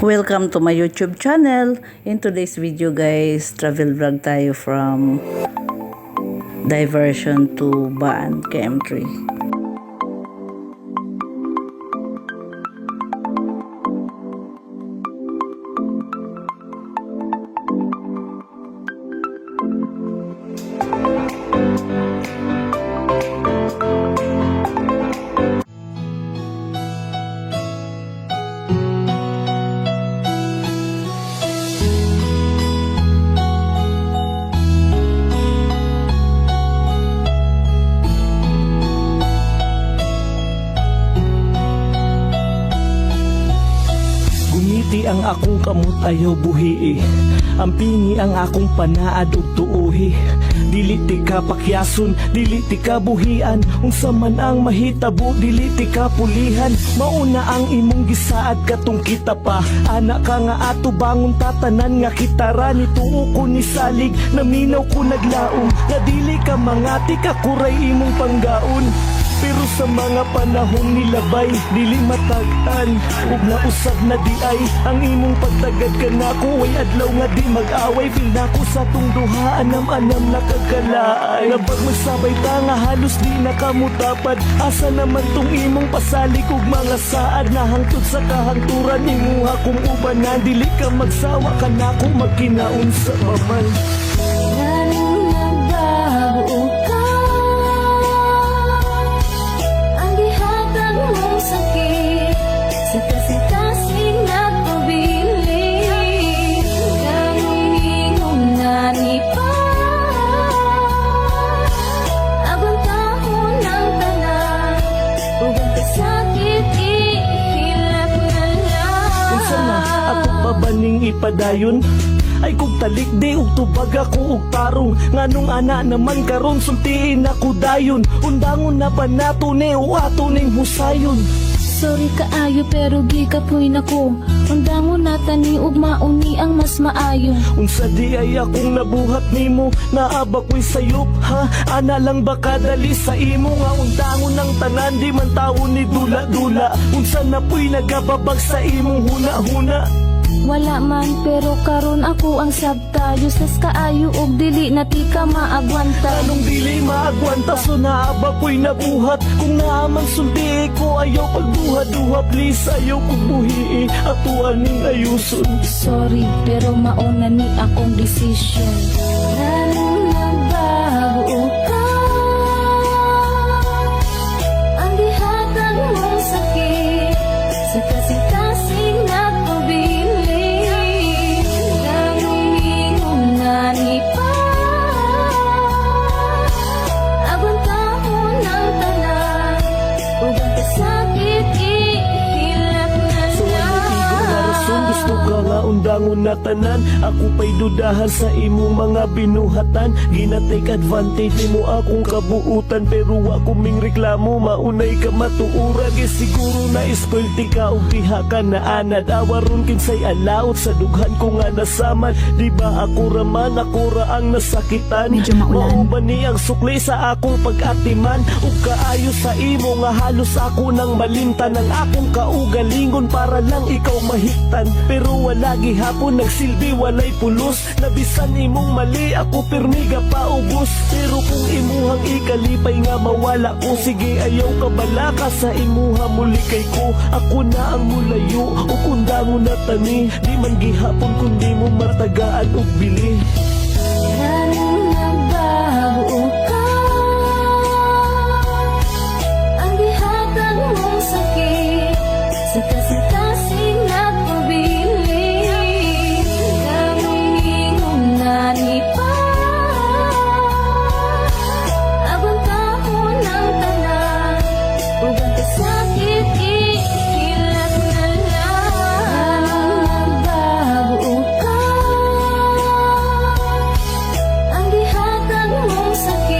Welcome to my YouTube channel. In today's video guys, travel vlog tayo from diversion to Baan, KM3. Ang akong kamot ayaw buhi ang pingi ang akong panaad ug tuohi. Dili ti ka pakyason, dili ti ka buhian, unsa man ang mahitabo, dili ti ka pulihan. Mauna ang imong gisaad katong kita pa, anak ka nga ato bangon tatanan nga kitara. Nituo ko ni salig, naminaw ko naglaom, nga dili ka mangati ka kuray imong panggaon. Pero sa mga panahong nilabay, dili matag-an ug nausab na di ay ang imong pagtagad ka nako. Way adlaw nga di mag-away, feel nako sa tong duha, anam-anam na kagalaay. Nabag magsabay ta nga halos di nakamutapad, asa naman tong imong pasalig ug mga saad. Nahangtod sa kahangturan imuha kung ubanan, dili ka magsawa ka nako magkinaon sa paman. Baning ipadayon ay kung talik di ug tubag ako ug tarong, nganong ana naman karon sultiin ako dayon. Undangon na ba nato ni o ato ning husayon? Sorry kaayo pero gikapoy nako, undangon nata ni ug mauni ang mas maayo. Unsa di ay akong nabuhat nimo, naaba ko'y sayop ha, ana lang ba kadali sa imo nga undangon ng tanan, di man tawo ni dula-dula. Unsa na po'y nagababag sa imong huna-huna? Wala man pero karon ako ang sabtayo, sas kaayo og dili na ti ka maagwanta. Anong dili maagwanta, so naaba ko'y nabuhat. Kung naaman sulti ko ayaw pagduha-duha, please ayaw kong buhii ato aning ayuson. Sorry pero mauna ni akong decision. Lalong nagbago ka, ang gihatag mong sakit sa kasing-kasing nagpabili. Undangon na tanan, ako pa'y dudahan sa imo mga binuhatan. Gina-take advantage mo akong kabuutan, pero ako ming reklamo, maunay ka matuura. Siguro na ispulti ka o diha ka na anad, awaron kinsay alaot sa dughan ko nga nasaman. Di ba ako raman, ako ra ang nasakitan. Mao ba ni ang sukli sa akong pag-atiman, o kaayo sa imo nga halos ako nang malimtan ang akong kaugalingon para lang ikaw mahiktan. Pero wala gihapon nagsilbi, walay pulos, nabisan imong mali, ako pirmiga paubos. Pero kung imuhang ikalipay nga mawala ko, sige ayaw ka balaka sa imuha muli kay ko. Ako na ang mulayo o kundango na tani, di man gihapon kundi mo martagaan og bili. Lalong nagbago ka, ang gihatag mong sakit sa kasing-kasing nagpabili. Sakit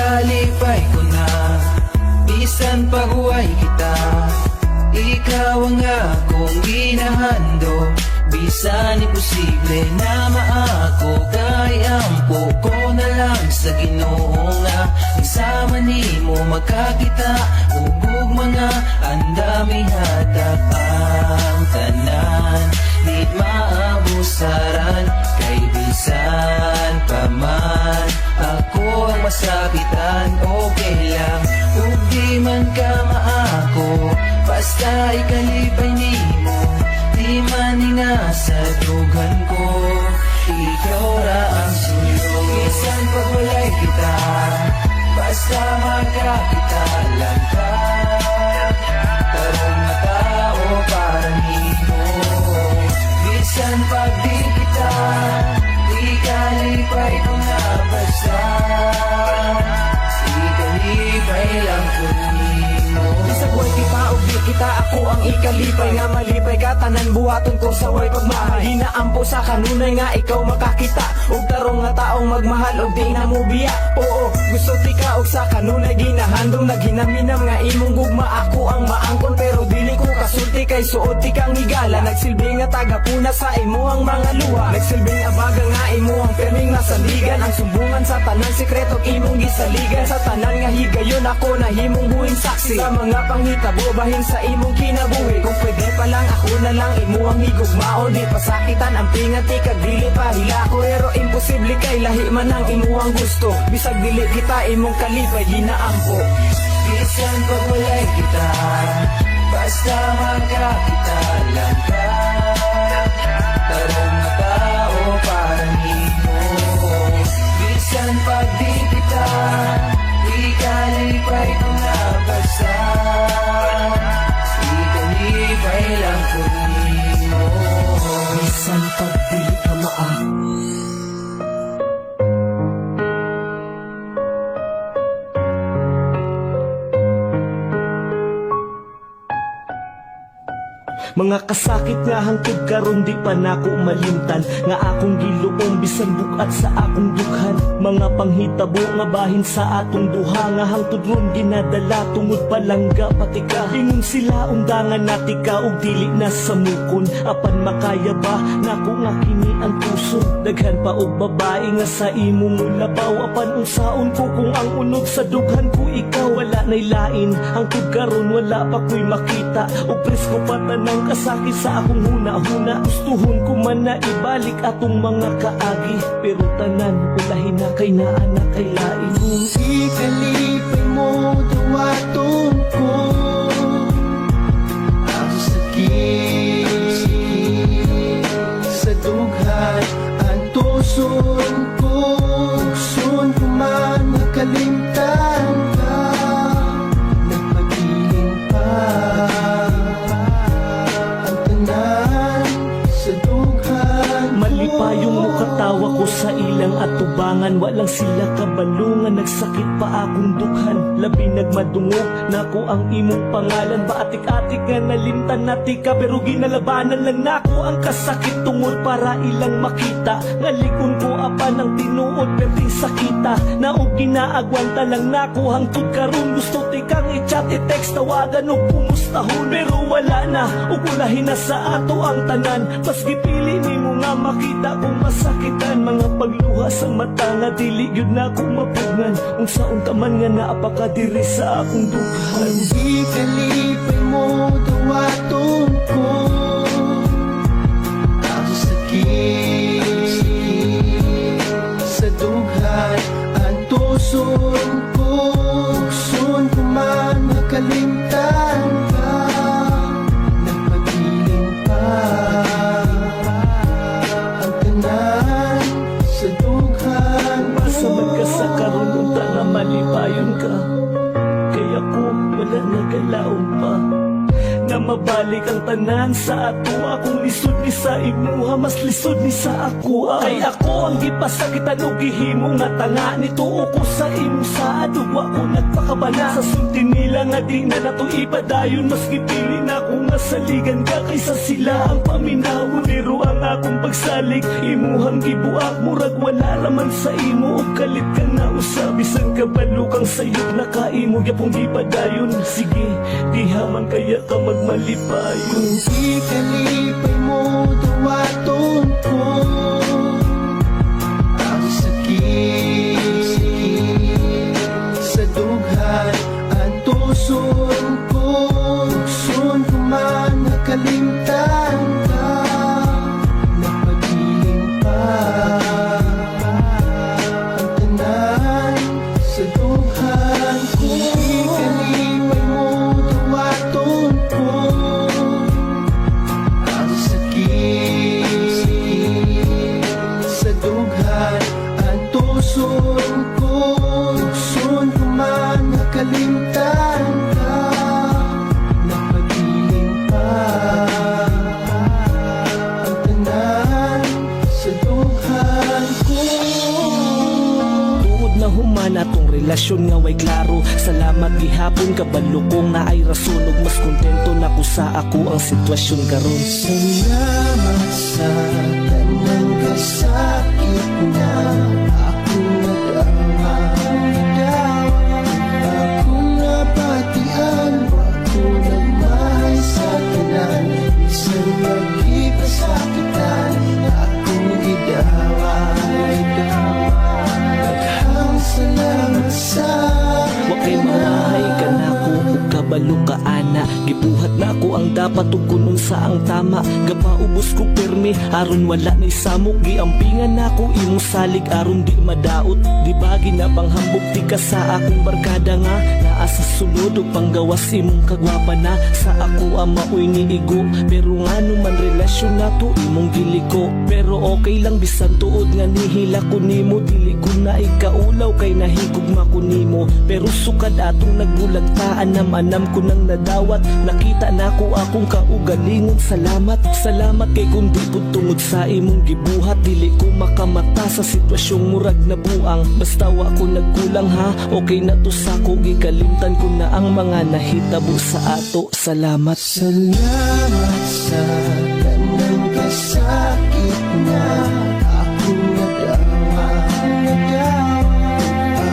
Ikalipay ko na, bisan paguway kita. Ikaw ang akong ginahando, bisan imposible na maako. Kay ampo ko na lang sa Ginoo nga isama nimo magkakita. Ug mga andami hatag ang tanan, di maabusaran. Kay bisan pa man ako ang masakitan, okay lang. Ug di man ka maako, basta ikalipay nimo. Di man sa dugan ko, ikaw ra ang suyo. Bisan pag walay kita, basta magkakita lang ka. Tarong na tao para nimo. Bisan pag di kita, ikalipay ko na basta. Ikalipay lang ko nimo. Sa buhay kita o di kita, ako ang ikalipay. Nga malipay ka, tanan buhaton ko sa way pagmahal. Hinaampo sa kanunay nga ikaw makakita. Og tarong nga taong magmahal og di na mo biya. Oo, gusto ti ka og sa kanunay ginahandom. Naghinaminam nga imong gugma, ako ang maangkon. Pero dili ko kasulti kay suot ti kang higala. Nagsilbi nga tagapuna sa imo ang mga luha. Nagsilbing abaga nga imo ang perming nasaligan. Ang sumbungan sa tanan sekreto imong gisaligan. Sa tanan nga higayon ako na himong buhing saksi. Sa mga panghitabo bahin sa imong kinabuhi. Kung pwede pa lang ako na lang imo ang higugmao. Di pasakitan ang pingati kag dili pa hilako. Pero imposible kay lahi man ang imo ang gusto. Bisag dili kita imong kalipay ginaampo. Bisan pag walay kita, basta magkakita lang ka. Tarong na tao para nimo. Bisan pag di kita, ikalipay ko na basta. Ikalipay lang ko nimo. Bisan pag dili ka maak. Mga kasakit nga hangtod karon di pa nako malimtan. Nga akong giluom bisan bukat sa akong dughan. Mga panghitabo nga bahin sa atong duha. Nga hangtod ron ginadala tungod palangga pati ka. Ingon sila undangan nati ka ug dili na sa mukon. Apan makaya ba nako nga kini ang puso. Daghan pa og babae nga sa imong labaw. Apan unsaon ko kung ang unod sa dughan ko ikaw. Wala nay lain hangtod karon wala pa ko'y makita. Ug presko pa tanang kasakit sa akong huna-huna. Gustuhon ko man na ibalik atong mga kaagi. Pero tanan ulahin na kay naana kay lain. Kung ikalipay mo duwatong ko ang sakit sa dughan. Ang tuson ko, gusto ko man makalimtan ka. Nagpagiling pa Malipayong mukatawa ko sa ilang atubangan. Walang sila kabalungan, nagsakit pa akong dughan. Labi nagmadungog nako ang imong pangalan. Baatik-atik nga nalimtan nati ka, pero ginalabanan lang nako ang kasakit tungod para ilang makita. Ngalikon ko apan ang tinuod perting sakita. Naog ginaagwanta lang nako hangtod karon. Gusto ti kang i-chat, i-text, tawagan o kumustahon. Pero wala na, ug ulahin na sa ato ang tanan. Mas gipili nimo nga makita kung masakitan. Mga pagluha sa mata nga dili yun na akong mapugngan. Unsaon taman nga naapaka diri sa akong dughan. Hindi kalipay mo duwatong ko ang sakit sa dughan. Ang tuson ko, gusto ko man makalimtan ka. Nagpagiling pa ang tanan sa dughan. Basta magkasakaroon unta nga malipayon ka. Kaya ko wala nagalaon pa. Na mabalik ang tanan sa ato. Akong lisod ni sa imuha, mas lisod ni sa ako. Kay ako ang gipasakitan o gihimo nga tanga. Nituo ko sa imo sa adugwa ko nagpakabala. Sa sulti nila nga di na nato ipadayon. Mas gipili na ko nga saligan ka kaysa sila ang paminaw. Pero ang akong pagsalig imuhang gibuak. Murag wala raman sa imo o kalit ka na usab. Bisan kabalo kang sayop na kaimo yapong gipadayon. Sige, dihaman kaya ka magmalipayon. Kung di kalipay mo duwaton ko ang sakit sa dughan ang tuson ko. Tukson ko man nakalimtan ka, napagiling pa ang tanan sa dughan ko. Di kalipay mo duwaton ko ang sakit sa dughan ang tuson ko. Tukson ko man nakalimtan ka, napagiling pa ang tanan sa dughan ko. Tuod na humana tong relasyon nga way klaro. Salamat gihapon kabalo kong na ay rason. Ug mas kontento na ko sa ako ang sitwasyon karon. Salamat sa tanang kasakit na akong nadawa. Akong napatian, ako nagmahal sa tanan. Isang magkipasakitan, akong gidawa. Daghang salamat sa Wakay mamahay ka na ko ug kabalo ka ana. Gibuhat na ako ang dapat ug kunon sa ang tama. Gapaubos ko permi aron wala ni samok. Giampingan na ko imong salig aron di madaot. Di ba ginapanghambog ti ka sa akong barkada nga. Naa sa sulod ug panggawas imong kagwapa na. Sa ako ang maoy niigo. Pero ngano man relasyon nato imong giliko. Pero okay lang bisan tuod nga nihila ko nimo. Dili ko na ikaulaw kay nahigugma ko nimo. Pero sukad atong nagbulagtaan anam ko nang nadawat. Nakita na ko akong kaugalingon. Salamat, salamat kay kundi po tungod sa imong gibuhat. Dili ko makamata sa sitwasyong murag na buang. Basta wa ko nagkulang ha, okay na to sa ko. Gikalimtan ko na ang mga nahitabo sa ato. Salamat. salamat sa tanang kasakit na akong nadawa.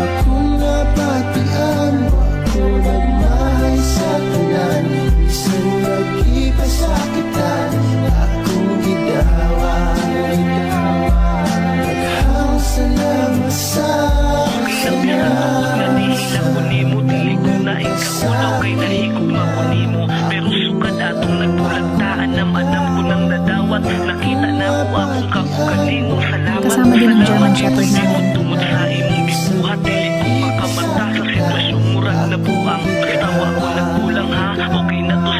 Akong napatian, ako nagmahal sa tanan. Isang nagkipasakitan, akong gidawa. Daghang salamat sa Nahila ko nimo, dili ko na ikaulaw kay nahigugma ko nimo. Pero sukad atong nagbulagtaan anam ko nang nadawat. Nakita na ko akong kaugalingon. Salamat, Kasama din ang German Shepherd namin. tungod sa imong gibuhat. Dili ko makamata sa sitwasyong murag na buang. Basta wa ko nagkulang ha, okay na to